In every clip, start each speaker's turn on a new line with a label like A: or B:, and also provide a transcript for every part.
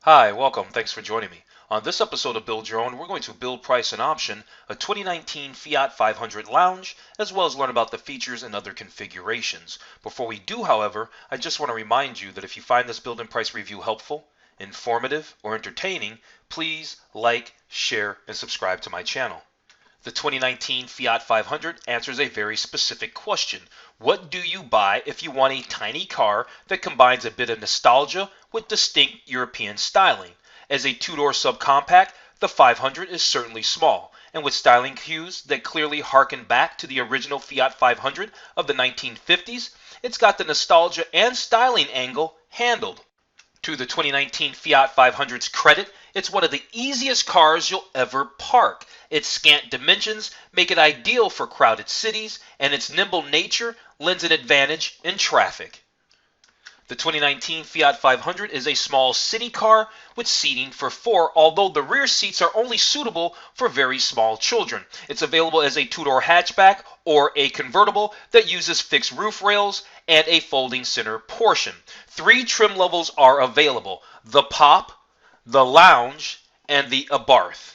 A: Hi, welcome. Thanks for joining me. On this episode of Build Your Own, we're going to build, price, and option a 2019 Fiat 500 Lounge, as well as learn about the features and other configurations. Before we do, however, I just want to remind you that if you find this build and price review helpful, informative, or entertaining, please like, share, and subscribe to my channel. The 2019 Fiat 500 answers a very specific question. What do you buy if you want a tiny car that combines a bit of nostalgia with distinct European styling? As a two-door subcompact, the 500 is certainly small, and with styling cues that clearly harken back to the original Fiat 500 of the 1950s, it's got the nostalgia and styling angle handled. To the 2019 Fiat 500's credit, it's one of the easiest cars you'll ever park. Its scant dimensions make it ideal for crowded cities, and its nimble nature lends an advantage in traffic. The 2019 Fiat 500 is a small city car with seating for 4, although the rear seats are only suitable for very small children. It's available as a two-door hatchback or a convertible that uses fixed roof rails and a folding center portion. 3 trim levels are available: the Pop, the Lounge, and the Abarth.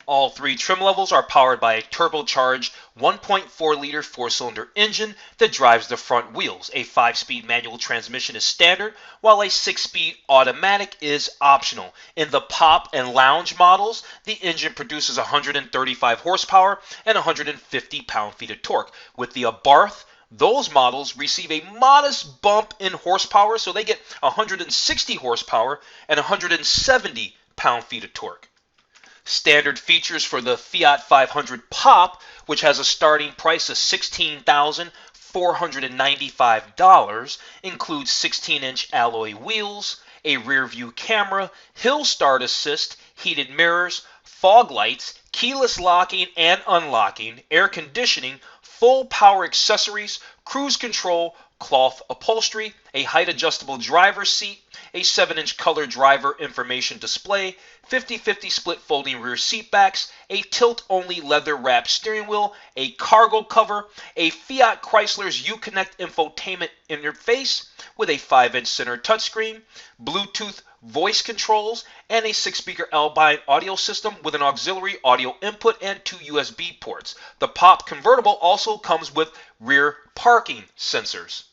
A: All 3 trim levels are powered by a turbocharged 1.4-liter 4-cylinder engine that drives the front wheels. A 5-speed manual transmission is standard, while a 6-speed automatic is optional. In the Pop and Lounge models, the engine produces 135 horsepower and 150 pound-feet of torque. With the Abarth, those models receive a modest bump in horsepower, so they get 160 horsepower and 170 pound-feet of torque. Standard features for the Fiat 500 Pop, which has a starting price of $16,495, include 16-inch alloy wheels, a rear-view camera, hill start assist, heated mirrors, fog lights, keyless locking and unlocking, air conditioning, full power accessories, cruise control, cloth upholstery, a height-adjustable driver's seat, a 7-inch color driver information display, 50-50 split folding rear seat backs, a tilt-only leather-wrapped steering wheel, a cargo cover, a Fiat Chrysler's Uconnect infotainment interface with a 5-inch center touchscreen, Bluetooth voice controls, and a 6-speaker Albine audio system with an auxiliary audio input and 2 USB ports. The Pop convertible also comes with rear parking sensors.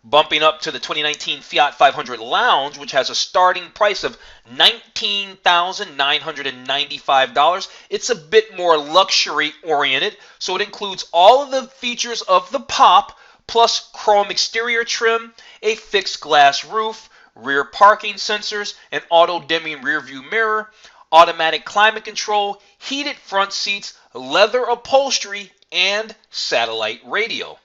A: Bumping up to the 2019 Fiat 500 Lounge, which has a starting price of $19,995. It's a bit more luxury-oriented, so it includes all of the features of the Pop, plus chrome exterior trim, a fixed glass roof, rear parking sensors, an auto-dimming rear-view mirror, automatic climate control, heated front seats, leather upholstery, and satellite radio.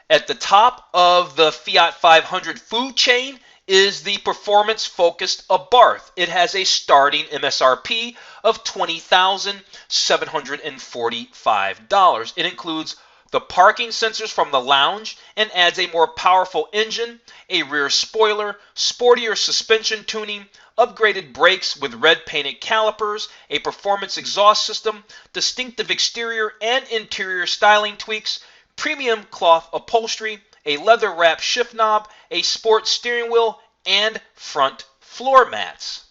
A: At the top of the Fiat 500 food chain is the performance-focused Abarth. It has a starting MSRP of $20,745. It includes the parking sensors from the Lounge and adds a more powerful engine, a rear spoiler, sportier suspension tuning, upgraded brakes with red painted calipers, a performance exhaust system, distinctive exterior and interior styling tweaks, premium cloth upholstery, a leather-wrapped shift knob, a sports steering wheel, and front floor mats.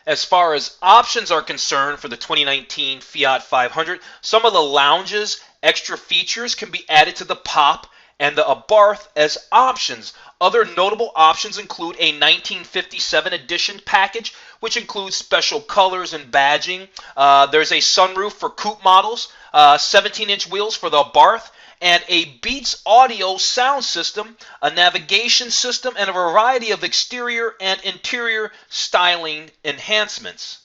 A: As far as options are concerned for the 2019 Fiat 500, some of the Lounge's extra features can be added to the Pop and the Abarth as options. Other notable options include a 1957 edition package, which includes special colors and badging. There's a sunroof for coupe models, 17-inch wheels for the Abarth, and a Beats audio sound system, a navigation system, and a variety of exterior and interior styling enhancements.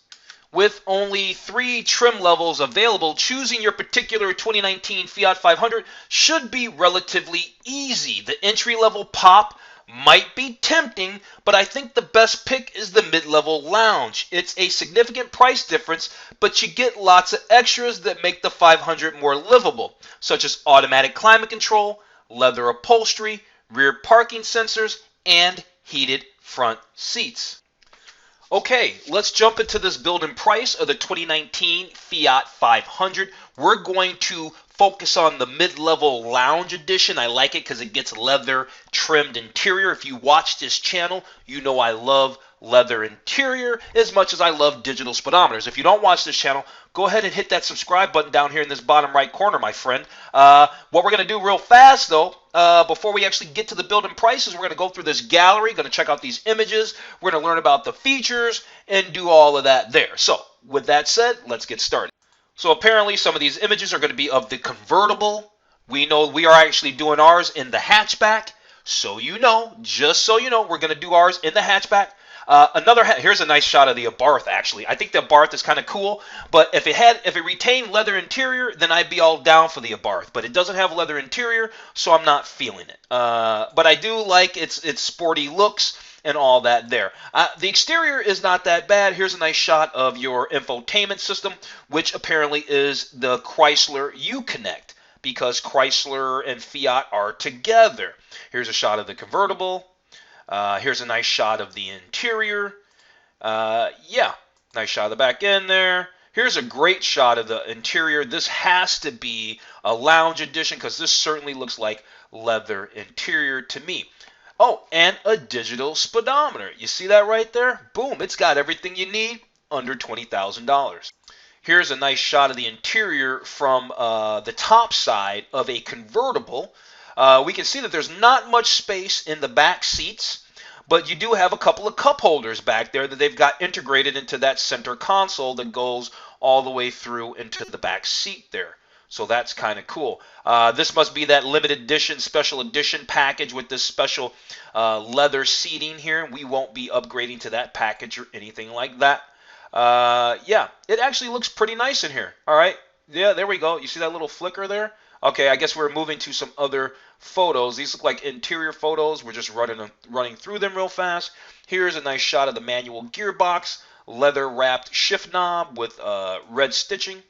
A: With only 3 trim levels available, choosing your particular 2019 Fiat 500 should be relatively easy. The entry-level Pop might be tempting, but I think the best pick is the mid-level Lounge. It's a significant price difference, but you get lots of extras that make the 500 more livable, such as automatic climate control, leather upholstery, rear parking sensors, and heated front seats. Okay, let's jump into this build and price of the 2019 Fiat 500. We're going to focus on the mid-level Lounge edition. I like it because it gets leather trimmed interior. If you watch this channel, you know I love leather interior as much as I love digital speedometers. If you don't watch this channel, go ahead and hit that subscribe button down here in this bottom right corner, my friend. What we're going to do real fast, though, before we actually get to the build and prices, we're going to go through this gallery, going to check out these images, we're going to learn about the features, and do all of that there. So, with that said, let's get started. So apparently some of these images are going to be of the convertible. We know we are actually doing ours in the hatchback. So you know, just so you know, we're going to do ours in the hatchback. Here's a nice shot of the Abarth, actually. I think the Abarth is kind of cool, but if it retained leather interior, then I'd be all down for the Abarth. But it doesn't have leather interior, so I'm not feeling it. But I do like its sporty looks and all that there. The exterior is not that bad. Here's a nice shot of your infotainment system, which apparently is the Chrysler Uconnect, because Chrysler and Fiat are together. Here's a shot of the convertible. Here's a nice shot of the interior. Yeah, nice shot of the back end there. Here's a great shot of the interior. This has to be a lounge edition because this certainly looks like leather interior to me. Oh, and a digital speedometer. You see that right there? Boom, it's got everything you need under $20,000. Here's a nice shot of the interior from the top side of a convertible. We can see that there's not much space in the back seats, but you do have a couple of cup holders back there that they've got integrated into that center console that goes all the way through into the back seat there. So that's kind of cool. This must be that limited edition, special edition package with this special leather seating here. We won't be upgrading to that package or anything like that. Yeah, it actually looks pretty nice in here. All right. Yeah, there we go. You see that little flicker there? Okay, I guess we're moving to some other photos. These look like interior photos. We're just running through them real fast. Here's a nice shot of the manual gearbox, leather-wrapped shift knob with red stitching.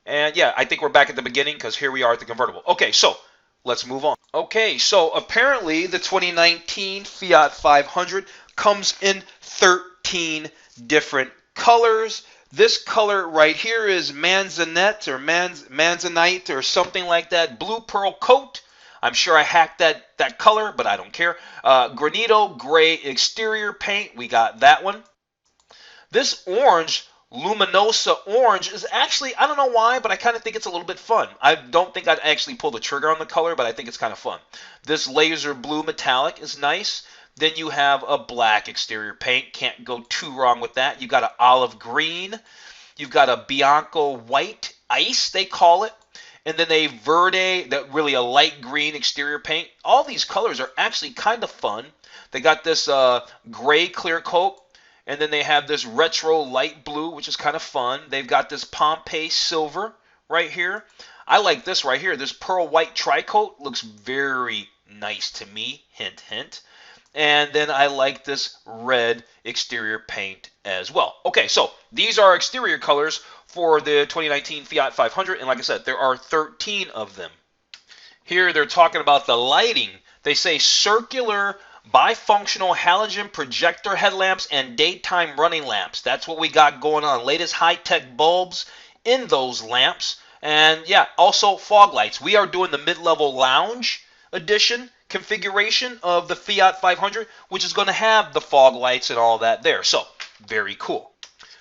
A: And yeah, I think we're back at the beginning because here we are at the convertible. Okay, so let's move on. Okay, so apparently the 2019 Fiat 500 comes in 13 different colors. This color right here is manzanite or manzanite or something like that. Blue pearl coat. I'm sure I hacked that color, but I don't care. Granito gray exterior paint. We got that one. This orange, Luminosa orange, is actually, I don't know why, but I kind of think it's a little bit fun. I don't think I'd actually pull the trigger on the color, but I think it's kind of fun. This laser blue metallic is nice. Then you have a black exterior paint. Can't go too wrong with that. You've got an olive green. You've got a Bianco white ice, they call it. And then a verde, that really a light green exterior paint. All these colors are actually kind of fun. They got this gray clear coat. And then they have this retro light blue, which is kind of fun. They've got this Pompeii silver right here. I like this right here. This pearl white tri-coat looks very nice to me. Hint, hint. And then I like this red exterior paint as well. Okay, so these are exterior colors for the 2019 Fiat 500. And like I said, there are 13 of them. Here they're talking about the lighting. They say circular bifunctional halogen projector headlamps and daytime running lamps. That's what we got going on. Latest high-tech bulbs in those lamps. And yeah, also fog lights. We are doing the mid-level lounge edition configuration of the Fiat 500, which is going to have the fog lights and all that there. So, very cool.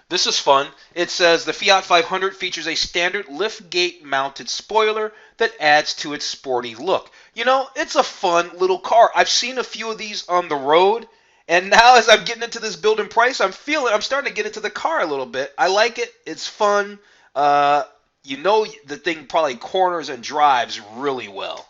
A: This is fun. It says the Fiat 500 features a standard lift gate mounted spoiler that adds to its sporty look. You know, it's a fun little car. I've seen a few of these on the road, and now as I'm getting into this build and price, I'm starting to get into the car a little bit. I like it. It's fun. You know, the thing probably corners and drives really well.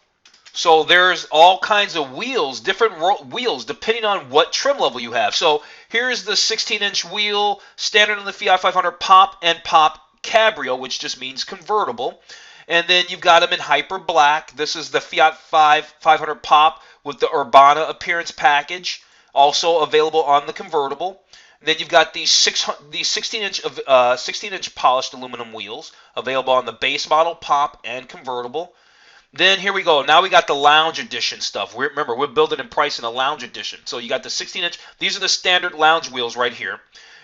A: So there's all kinds of wheels, different wheels, depending on what trim level you have. So here's the 16-inch wheel, standard on the Fiat 500 Pop and Pop Cabrio, which just means convertible. And then you've got them in hyper black. This is the Fiat 500 Pop with the Urbana appearance package, also available on the convertible. And then you've got these 16-inch polished aluminum wheels available on the base model Pop and convertible. Then here we go. Now we got the lounge edition stuff. Remember, we're building and pricing a lounge edition. So you got the 16-inch. These are the standard lounge wheels right here.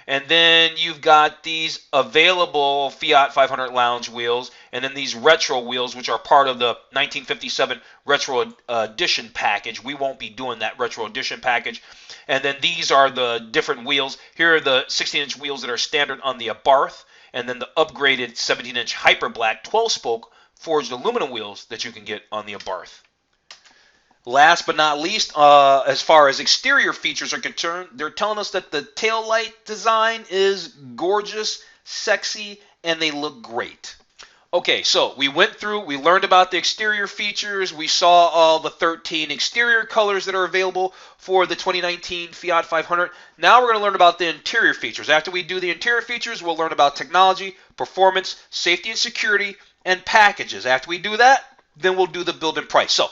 A: And then you've got these available Fiat 500 lounge wheels, and then these retro wheels, which are part of the 1957 retro edition package. We won't be doing that retro edition package. And then these are the different wheels. Here are the 16-inch wheels that are standard on the Abarth, and then the upgraded 17-inch Hyper Black 12-spoke forged aluminum wheels that you can get on the Abarth. Last but not least, as far as exterior features are concerned, they're telling us that the taillight design is gorgeous, sexy, and they look great. Okay, so we went through, we learned about the exterior features, we saw all the 13 exterior colors that are available for the 2019 Fiat 500. Now we're going to learn about the interior features. After we do the interior features, we'll learn about technology, performance, safety and security, and packages. After we do that, then we'll do the build and price. So,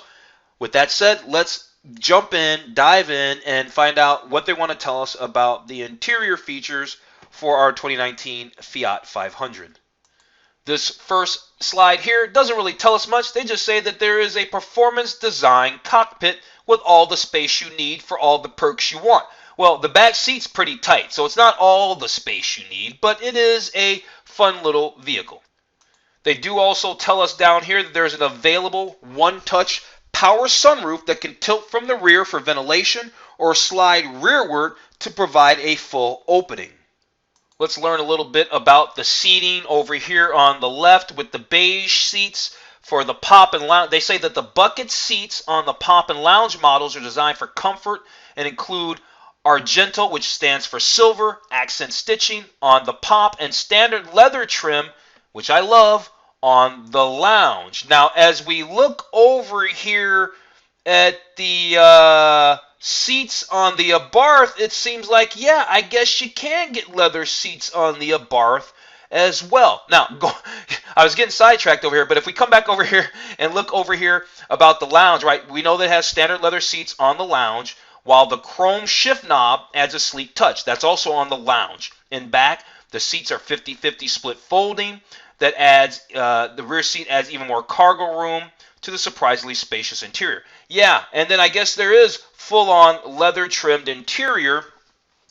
A: with that said, let's jump in, dive in, and find out what they want to tell us about the interior features for our 2019 Fiat 500. This first slide here doesn't really tell us much. They just say that there is a performance design cockpit with all the space you need for all the perks you want. Well, the back seat's pretty tight, so it's not all the space you need, but it is a fun little vehicle. They do also tell us down here that there's an available one-touch power sunroof that can tilt from the rear for ventilation or slide rearward to provide a full opening. Let's learn a little bit about the seating over here on the left with the beige seats for the pop and lounge. They say that the bucket seats on the pop and lounge models are designed for comfort and include Argento, which stands for silver, accent stitching on the pop, and standard leather trim, which I love, on the lounge. Now, as we look over here at the seats on the Abarth, it seems like, yeah, I guess you can get leather seats on the Abarth as well. Now, I was getting sidetracked over here, but if we come back over here and look over here about the lounge, right, we know that it has standard leather seats on the lounge, while the chrome shift knob adds a sleek touch. That's also on the lounge. In back, the seats are 50-50 split folding. That adds, the rear seat adds even more cargo room to the surprisingly spacious interior. Yeah, and then I guess there is full-on leather-trimmed interior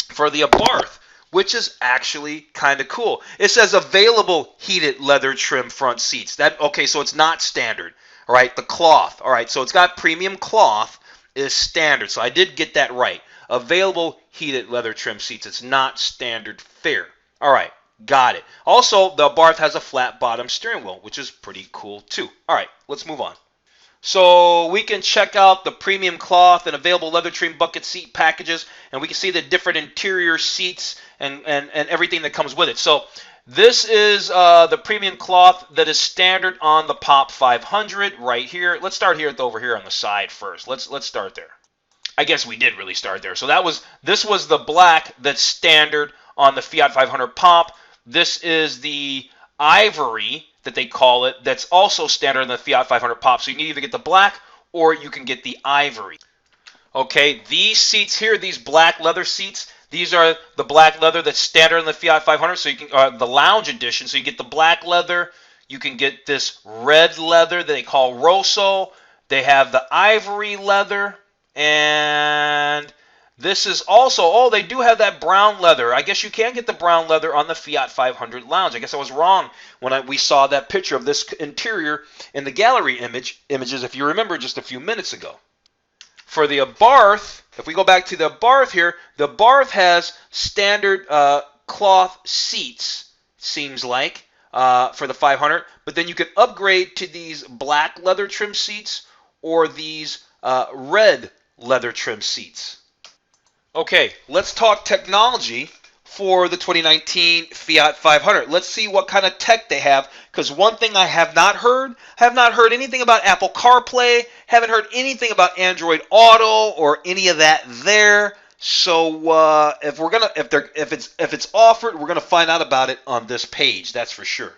A: for the Abarth, which is actually kind of cool. It says available heated leather trim front seats. Okay, so it's not standard. All right, the cloth. All right, so it's got premium cloth is standard. So I did get that right. Available heated leather trim seats. It's not standard fare. All right. Got it. Also, the Abarth has a flat bottom steering wheel, which is pretty cool too. All right, let's move on. So we can check out the premium cloth and available leather trim bucket seat packages, and we can see the different interior seats and everything that comes with it. So this is the premium cloth that is standard on the Pop 500 right here. Let's start here over here on the side first. Let's start there. I guess we did really start there. So this was the black that's standard on the Fiat 500 Pop. This is the ivory that they call it, that's also standard in the Fiat 500 Pop. So you can either get the black or you can get the ivory. Okay, these seats here, these black leather seats, these are the black leather that's standard in the Fiat 500. So you can the lounge edition. So you get the black leather. You can get this red leather that they call Rosso. They have the ivory leather, and this is also, they do have that brown leather. I guess you can get the brown leather on the Fiat 500 Lounge. I guess I was wrong when we saw that picture of this interior in the gallery images, if you remember, just a few minutes ago. For the Abarth, if we go back to the Abarth here, the Abarth has standard cloth seats, seems like, for the 500. But then you can upgrade to these black leather trim seats or these red leather trim seats. Okay, let's talk technology for the 2019 Fiat 500. Let's see what kind of tech they have, because one thing I have not heard anything about Apple CarPlay, haven't heard anything about Android Auto or any of that there. So if it's offered, we're gonna find out about it on this page. That's for sure.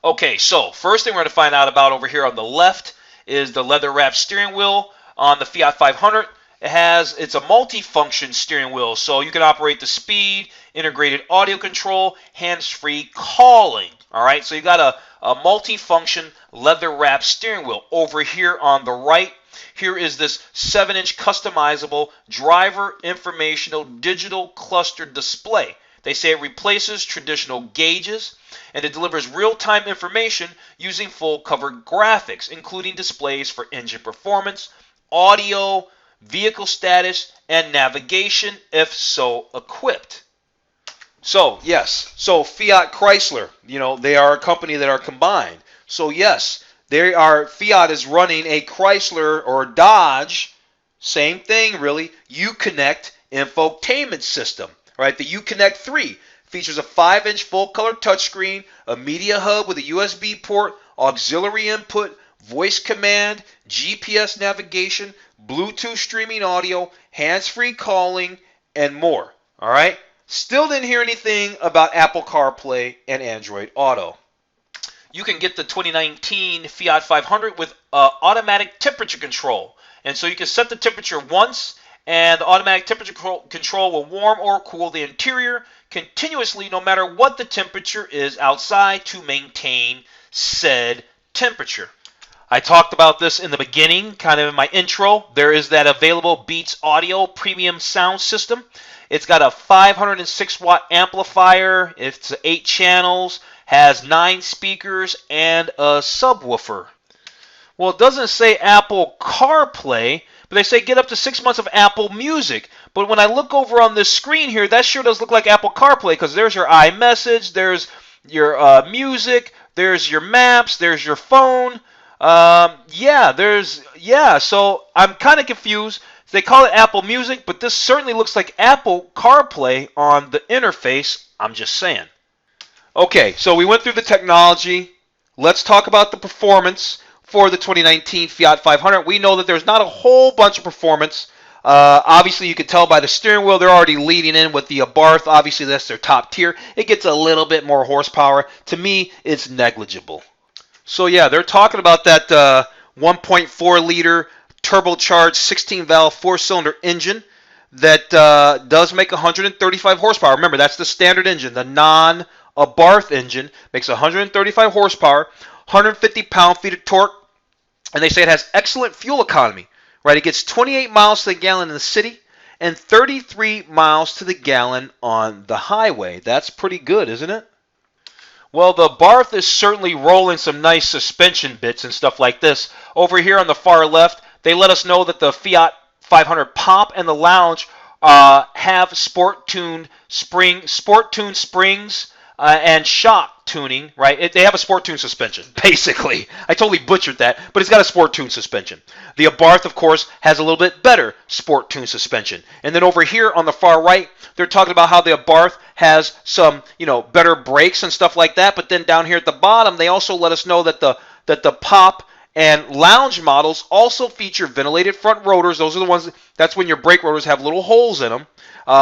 A: Okay, so first thing we're gonna find out about over here on the left is the leather wrapped steering wheel on the Fiat 500. It's a multi-function steering wheel, so you can operate the speed, integrated audio control, hands-free calling. All right, so you got a multi-function leather-wrapped steering wheel. Over here on the right, here is this 7-inch customizable driver informational digital cluster display They say it replaces traditional gauges, and it delivers real-time information using full-color graphics, including displays for engine performance, audio, vehicle status, and navigation if so equipped. So, yes, so Fiat Chrysler, they are a company that are combined. So, yes, Fiat is running a Chrysler or Dodge, same thing really, Uconnect infotainment system, right? The Uconnect 3 features a 5-inch full-color touchscreen, a media hub with a USB port, auxiliary input, voice command, GPS navigation, Bluetooth streaming audio, hands-free calling, and more, all right? Still didn't hear anything about Apple CarPlay and Android Auto. You can get the 2019 Fiat 500 with automatic temperature control. And so you can set the temperature once, and the automatic temperature control will warm or cool the interior continuously no matter what the temperature is outside to maintain said temperature. I talked about this in the beginning, kind of in my intro. There is that available Beats Audio premium sound system. It's got a 506-watt amplifier. It's 8 channels, has 9 speakers, and a subwoofer. Well, it doesn't say Apple CarPlay, but they say get up to 6 months of Apple Music. But when I look over on this screen here, that sure does look like Apple CarPlay, because there's your iMessage, there's your music, there's your maps, there's your phone. So I'm kind of confused. They call it Apple Music, but this certainly looks like Apple CarPlay on the interface. I'm just saying. Okay, so we went through the technology. Let's talk about the performance for the 2019 Fiat 500. We know that there's not a whole bunch of performance. Obviously, you can tell by the steering wheel, they're already leading in with the Abarth. Obviously, that's their top tier. It gets a little bit more horsepower. To me, it's negligible. So yeah, they're talking about that 1.4-liter turbocharged 16-valve 4-cylinder engine that does make 135 horsepower. Remember, that's the standard engine. The non-Abarth engine makes 135 horsepower, 150 pound-feet of torque, and they say it has excellent fuel economy. Right, it gets 28 miles to the gallon in the city and 33 miles to the gallon on the highway. That's pretty good, isn't it? Well, the Abarth is certainly rolling some nice suspension bits and stuff like this. Over here on the far left, they let us know that the Fiat 500 Pop and the Lounge have sport-tuned springs and shock tuning, right? They have a sport-tuned suspension, basically. I totally butchered that, but it's got a sport-tuned suspension. The Abarth, of course, has a little bit better sport-tuned suspension. And then over here on the far right, they're talking about how the Abarth has some, better brakes and stuff like that. But then down here at the bottom, they also let us know that the Pop and Lounge models also feature ventilated front rotors. Those are the ones, that's when your brake rotors have little holes in them.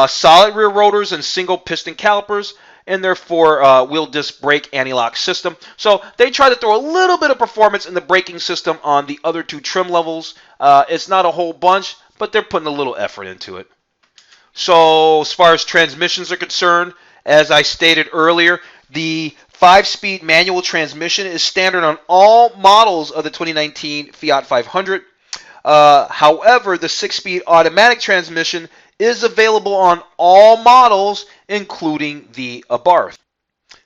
A: Solid rear rotors and single piston calipers, and their 4-wheel disc brake anti-lock system. So they try to throw a little bit of performance in the braking system on the other 2 trim levels. It's not a whole bunch, but they're putting a little effort into it. So as far as transmissions are concerned, as I stated earlier, the 5-speed manual transmission is standard on all models of the 2019 Fiat 500. However, the 6-speed automatic transmission is available on all models, including the Abarth.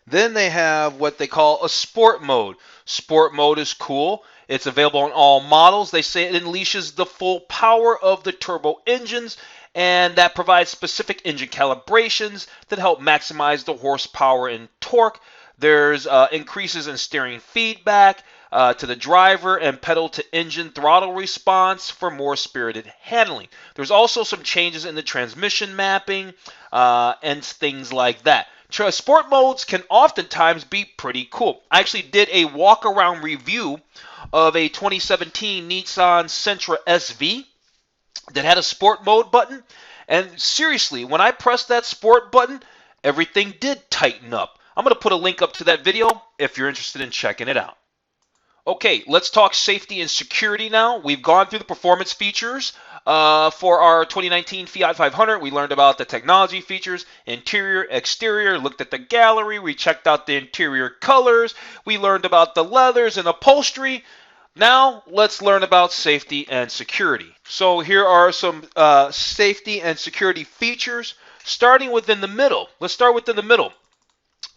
A: Then they have what they call a sport mode. Sport mode is cool. It's available on all models. They say it unleashes the full power of the turbo engines, and that provides specific engine calibrations that help maximize the horsepower and torque. There's increases in steering feedback to the driver and pedal to engine throttle response for more spirited handling. There's also some changes in the transmission mapping and things like that. Sport modes can oftentimes be pretty cool. I actually did a walk-around review of a 2017 Nissan Sentra SV that had a sport mode button, and seriously, when I pressed that sport button, everything did tighten up. I'm going to put a link up to that video if you're interested in checking it out. Okay, let's talk safety and security now. We've gone through the performance features for our 2019 Fiat 500. We learned about the technology features, interior, exterior, looked at the gallery, we checked out the interior colors, we learned about the leathers and upholstery. Now, let's learn about safety and security. So here are some safety and security features. Starting within the middle, let's start within the middle.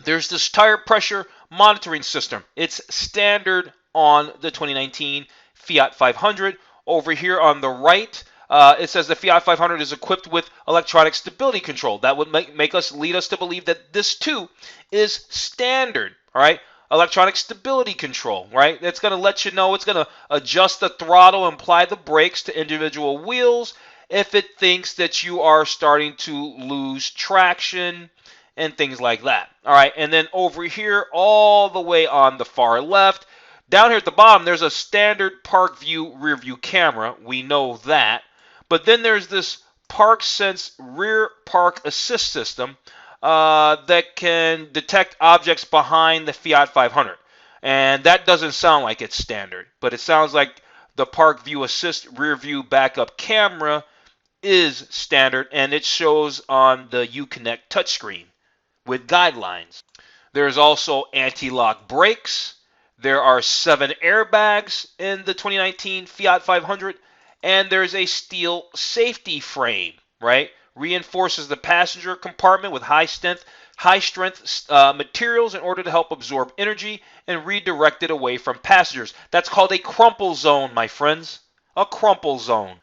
A: There's this tire pressure monitoring system. It's standard on the 2019 Fiat 500. Over here on the right, it says the Fiat 500 is equipped with electronic stability control. That would lead us to believe that this too is standard. All right, electronic stability control. Right, it's going to let you know. It's going to adjust the throttle and apply the brakes to individual wheels if it thinks that you are starting to lose traction and things like that. All right, and then over here, all the way on the far left, down here at the bottom, there's a standard park view rear view camera. We know that. But then there's this Park Sense rear park assist system that can detect objects behind the Fiat 500. And that doesn't sound like it's standard, but it sounds like the Park View Assist rear view backup camera is standard, and it shows on the Uconnect touchscreen with guidelines. There's also anti-lock brakes. There are 7 airbags in the 2019 Fiat 500, and there's a steel safety frame, right? Reinforces the passenger compartment with high-strength materials in order to help absorb energy and redirect it away from passengers. That's called a crumple zone, my friends. A crumple zone.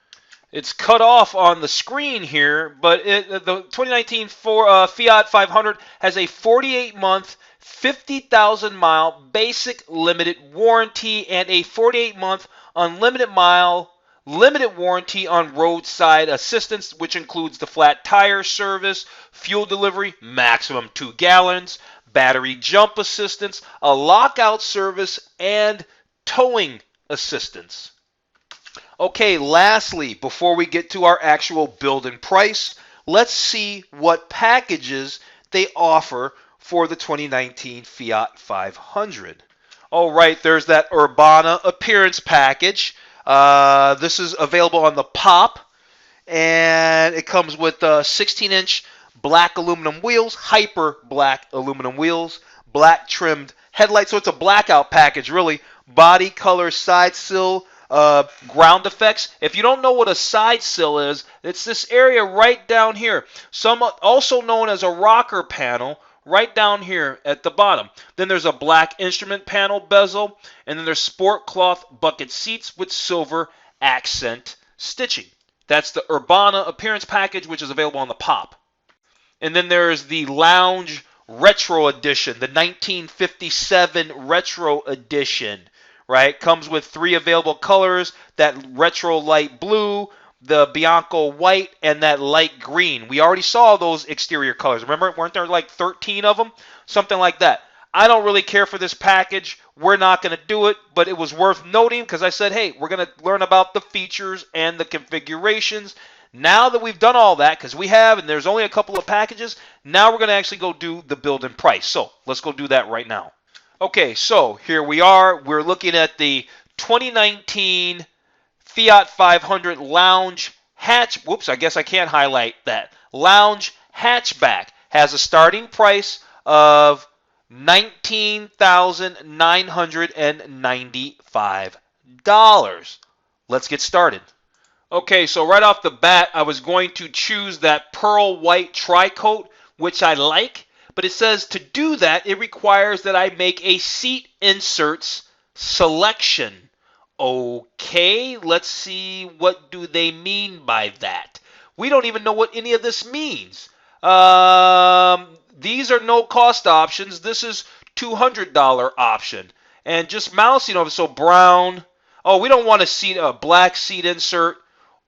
A: It's cut off on the screen here, but the 2019 Fiat 500 has a 48-month, 50,000-mile basic limited warranty and a 48-month unlimited mile limited warranty on roadside assistance, which includes the flat tire service, fuel delivery, maximum 2 gallons, battery jump assistance, a lockout service, and towing assistance. Okay, lastly, before we get to our actual build and price, let's see what packages they offer for the 2019 Fiat 500. All right, there's that Urbana appearance package. This is available on the Pop, and it comes with 16-inch black aluminum wheels, hyper black aluminum wheels, black trimmed headlights. So it's a blackout package, really. Body color side sill. Ground effects. If you don't know what a side sill is, it's this area right down here. Some also known as a rocker panel, right down here at the bottom. Then there's a black instrument panel bezel, and then there's sport cloth bucket seats with silver accent stitching. That's the Urbana appearance package, which is available on the Pop. And then there's the Lounge Retro Edition, the 1957 Retro Edition. Right, comes with 3 available colors: that retro light blue, the Bianco white, and that light green. We already saw those exterior colors. Remember, weren't there like 13 of them? Something like that. I don't really care for this package. We're not going to do it, but it was worth noting because I said, hey, we're going to learn about the features and the configurations. Now that we've done all that, because we have, and there's only a couple of packages, now we're going to actually go do the build and price. So let's go do that right now. Okay, so here we are. We're looking at the 2019 Fiat 500 Lounge Hatch. Whoops, I guess I can't highlight that. Lounge Hatchback has a starting price of $19,995. Let's get started. Okay, so right off the bat, I was going to choose that pearl white tri-coat, which I like. But it says to do that, it requires that I make a seat inserts selection. Okay, let's see, what do they mean by that? We don't even know what any of this means. These are no cost options. This is $200 option. And just mouse, so brown. Oh, we don't want a black seat insert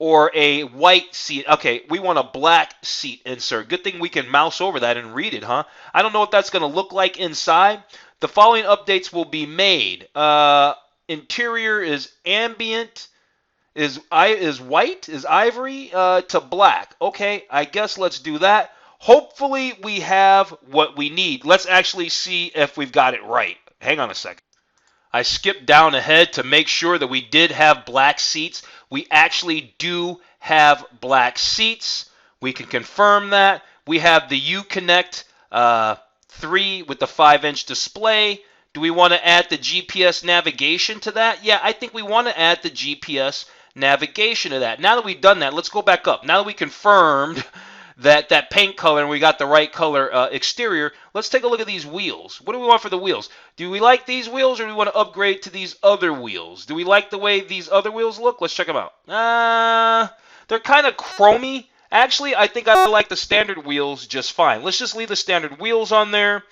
A: or a white seat. Okay, we want a black seat insert. Good thing we can mouse over that and read it, huh? I don't know what that's going to look like inside. The following updates will be made. Interior is ambient, is white, is ivory to black. Okay, I guess let's do that. Hopefully we have what we need. Let's actually see if we've got it right. Hang on a second. I skipped down ahead to make sure that we did have black seats. We actually do have black seats. We can confirm that. We have the Uconnect 3 with the 5-inch display. Do we want to add the GPS navigation to that? Yeah, I think we want to add the GPS navigation to that. Now that we've done that, let's go back up. Now that we confirmed that paint color and we got the right color exterior, let's take a look at these wheels. What do we want for the wheels? Do we like these wheels or do we want to upgrade to these other wheels? Do we like the way these other wheels look? Let's check them out. They're kind of chromy. Actually, I think I like the standard wheels just fine. Let's just leave the standard wheels on there.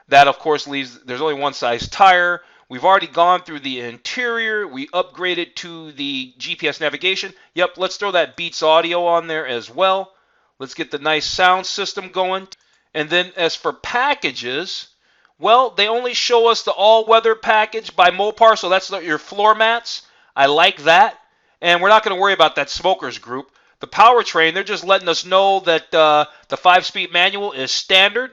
A: That, of course, leaves, there's only one size tire. We've already gone through the interior. We upgraded to the GPS navigation. Yep, let's throw that Beats audio on there as well. Let's get the nice sound system going. And then as for packages, well, they only show us the all-weather package by Mopar, so that's your floor mats. I like that. And we're not going to worry about that smokers group. The powertrain, they're just letting us know that the 5-speed manual is standard.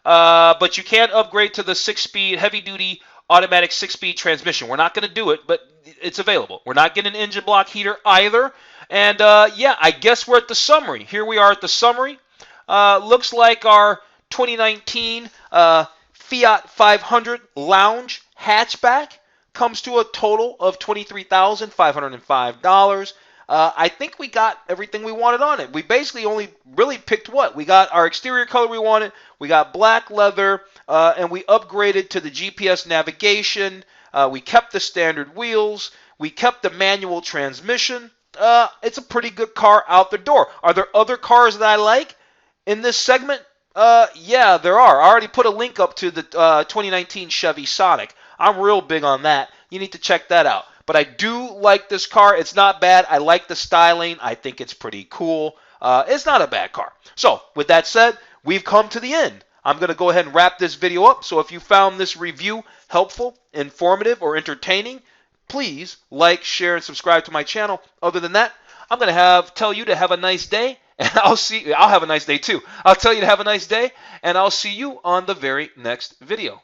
A: But you can't upgrade to the 6-speed heavy-duty automatic 6-speed transmission. We're not going to do it, but it's available. We're not getting an engine block heater either. And yeah, I guess we're at the summary. Here we are at the summary. Looks like our 2019 Fiat 500 Lounge hatchback comes to a total of $23,505. I think we got everything we wanted on it. We basically only really picked what? We got our exterior color we wanted, we got black leather, and we upgraded to the GPS navigation. We kept the standard wheels. We kept the manual transmission. It's a pretty good car out the door. Are there other cars that I like in this segment? Yeah, there are. I already put a link up to the 2019 Chevy Sonic. I'm real big on that. You need to check that out. But I do like this car. It's not bad. I like the styling. I think it's pretty cool. It's not a bad car. So, with that said, we've come to the end. I'm going to go ahead and wrap this video up. So if you found this review helpful, informative, or entertaining, please like, share, and subscribe to my channel. Other than that, I'm going to tell you to have a nice day. And I'll have a nice day too. I'll tell you to have a nice day, and I'll see you on the very next video.